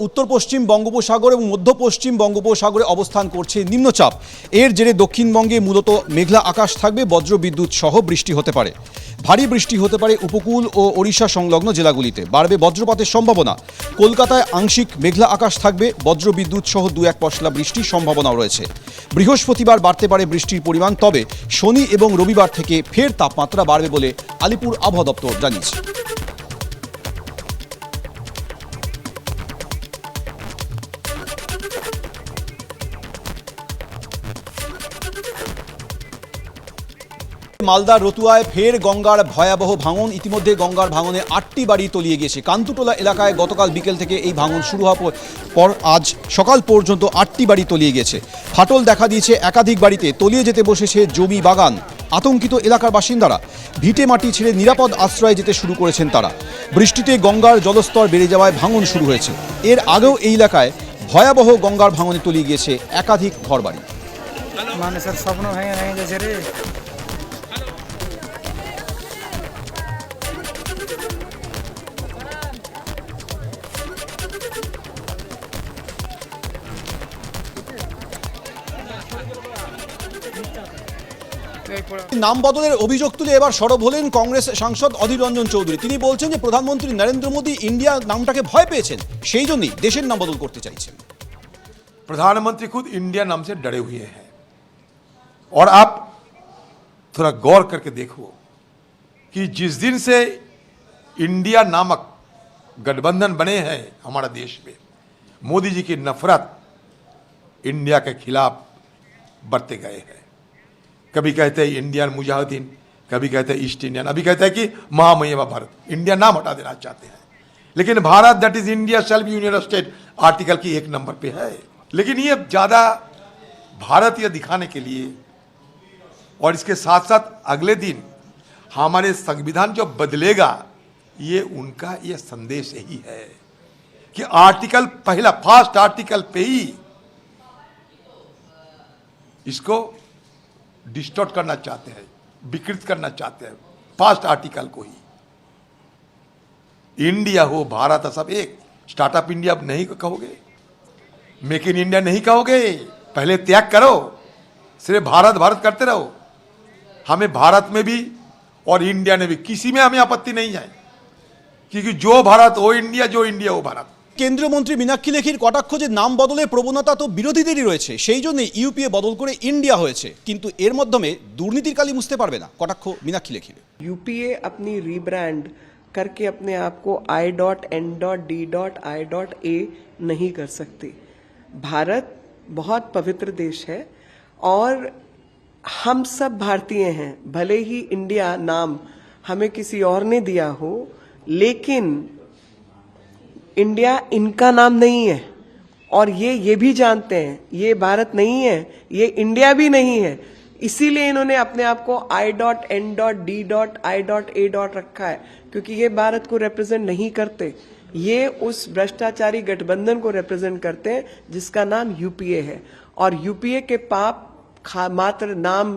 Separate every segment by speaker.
Speaker 1: উত্তর পশ্চিম বঙ্গোপসাগর এবং মধ্য পশ্চিম বঙ্গোপসাগরে অবস্থান করছে নিম্নচাপ। এর জেরে দক্ষিণবঙ্গে মূলত মেঘলা আকাশ থাকবে, বজ্রবিদ্যুৎ সহ বৃষ্টি হতে পারে। ভারী বৃষ্টি হতে পারে উপকূল ও ওড়িশা সংলগ্ন জেলাগুলিতে। বাড়বে বজ্রপাতের সম্ভাবনা। কলকাতায় আংশিক মেঘলা আকাশ থাকবে, বজ্রবিদ্যুৎ সহ 2-1 পশলা বৃষ্টির সম্ভাবনাও রয়েছে। বৃহস্পতিবার বাড়তে পারে বৃষ্টির পরিমাণ, তবে শনি এবং রবিবার থেকে ফের তাপমাত্রা বাড়বে বলে আলিপুর আবহাওয়া দপ্তর জানিয়েছে। মালদার রতুয়ায় ফের গঙ্গার ভয়াবহ ভাঙন। ইতিমধ্যে গঙ্গার ভাঙনে 8টি বাড়ি তলিয়ে গিয়েছে। কান্তুটোলা এলাকায় গতকাল বিকেল থেকে এই ভাঙন শুরু হওয়ার পর আজ সকাল পর্যন্ত 8টি বাড়ি তলিয়ে গেছে। ফাটল দেখা দিয়েছে একাধিক বাড়িতে, তলিয়ে যেতে বসেছে জমি বাগান। আতঙ্কিত এলাকার বাসিন্দারা ভিটে মাটি ছেড়ে নিরাপদ আশ্রয়ে যেতে শুরু করেছেন তারা। বৃষ্টিতে গঙ্গার জলস্তর বেড়ে যাওয়ায় ভাঙন শুরু হয়েছে। এর আগেও এই এলাকায় ভয়াবহ গঙ্গার ভাঙনে তলিয়ে গিয়েছে একাধিক ঘরবাড়ি।
Speaker 2: মানুষের স্বপ্ন ভেঙে ভেঙে গেছে রে।
Speaker 1: নাম বদলের অভিযোগ তুলে এবার সরব হলেন কংগ্রেস সাংসদ অধীর রঞ্জন চৌধুরী। তিনি বলছেন যে প্রধানমন্ত্রী নরেন্দ্র মোদী ইন্ডিয়া নামটাকে ভয় পেয়েছেন, সেই জন্যই দেশের নাম বদল করতে চাইছেন।
Speaker 3: प्रधानमंत्री खुद इंडिया नाम से डरे हुए हैं। और आप थोड़ा गौर करके देखो कि जिस दिन से इंडिया नामक गठबंधन बने हैं हमारा देश में, मोदी जी की नफरत इंडिया के खिलाफ बढ़ते गए हैं। कभी कहते हैं इंडियन मुजाहिदीन, कभी कहते हैं ईस्ट इंडियन, अभी कहते हैं कि महामहिमा भारत। इंडिया नाम हटा देना चाहते हैं, लेकिन Bharat that is India shall be union state article की 1 नंबर पे है। लेकिन ये ज़्यादा भारत ये दिखाने के लिए, और इसके साथ साथ अगले दिन हमारे संविधान जो बदलेगा, ये उनका ये संदेश यही है कि आर्टिकल पहला फर्स्ट आर्टिकल पे ही इसको डिस्टॉर्ट करना चाहते हैं, विकृत करना चाहते हैं फर्स्ट आर्टिकल को ही। इंडिया हो भारत सब एक। स्टार्टअप इंडिया नहीं कहोगे, मेक इन इंडिया नहीं कहोगे, पहले त्याग करो, सिर्फ भारत भारत करते रहो। हमें भारत में भी और इंडिया में भी किसी में हमें आपत्ति नहीं है, क्योंकि जो भारत वो इंडिया, जो इंडिया वो भारत।
Speaker 1: কেন্দ্রীয় মন্ত্রী মীনাক্ষী লেখির কটাক্ষ যে নাম বদলে প্রবণতা তো বিরোধীদেরই রয়েছে, সেই জন্যই ইউপিএ বদল করে ইন্ডিয়া হয়েছে, কিন্তু এর মাধ্যমে দুর্নীতির কালি মুছতে পারবে না, কটাক্ষ মীনাক্ষী লেখির।
Speaker 4: यूपीए अपनी रीब्रांड करके अपने आप को I.N.D.I.A नहीं कर सकती। भारत बहुत पवित्र देश है और हम सब भारतीय हैं। भले ही इंडिया नाम हमें किसी और ने दिया हो, लेकिन इंडिया इनका नाम नहीं है और ये भी जानते हैं ये भारत नहीं है, ये इंडिया भी नहीं है। इसीलिए इन्होंने अपने आप को I.N.D.I.A रखा है, क्योंकि ये भारत को रिप्रेजेंट नहीं करते, ये उस भ्रष्टाचारी गठबंधन को रिप्रेजेंट करते हैं जिसका नाम यूपीए है। और यूपीए के पाप मात्र नाम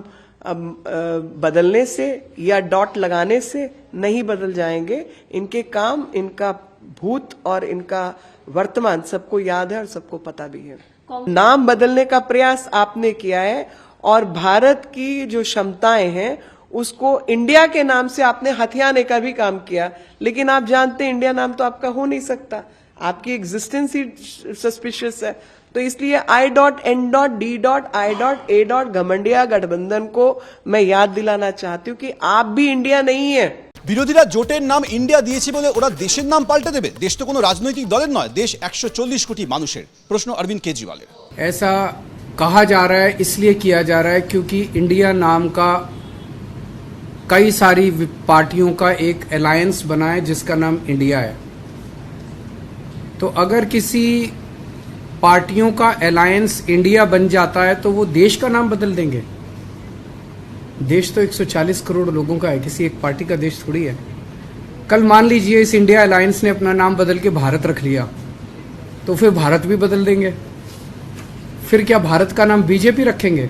Speaker 4: बदलने से या डॉट लगाने से नहीं बदल जाएंगे। इनके काम, इनका भूत और इनका वर्तमान सबको याद है और सबको पता भी है। नाम बदलने का प्रयास आपने किया है और भारत की जो क्षमताएं हैं उसको इंडिया के नाम से आपने हथियाने का भी काम किया, लेकिन आप जानते हैं इंडिया नाम तो आपका हो नहीं सकता, आपकी एग्जिस्टेंस ही सस्पिशियस है। तो इसलिए I.N.D.I.A घमंडिया गठबंधन को मैं याद दिलाना चाहती हूँ कि आप भी इंडिया नहीं है।
Speaker 1: বিরোধীরা জোটের নাম ইন্ডিয়া দিয়েছে বলে ওরা দেশের নাম পাল্টে দেবে? দেশ তো কোনো রাজনৈতিক দলের নয়, দেশ 140 কোটি মানুষের। প্রশ্ন অরবিন্দ কেজরিওয়ালের।
Speaker 5: ऐसा कहा जा रहा है, इसलिए किया जा रहा है क्योंकि इंडिया नाम का कई सारी पार्टियों का एक अलायंस बना है जिसका नाम इंडिया है। तो अगर किसी पार्टियों का अलायंस इंडिया बन जाता है तो वो देश का नाम बदल देंगे। देश तो 140 करोड़ लोगों का है, किसी एक पार्टी का देश थोड़ी है। कल मान लीजिए इस इंडिया अलायंस ने अपना नाम बदल के भारत रख लिया, तो फिर भारत भी बदल देंगे। फिर क्या भारत का नाम बीजेपी रखेंगे?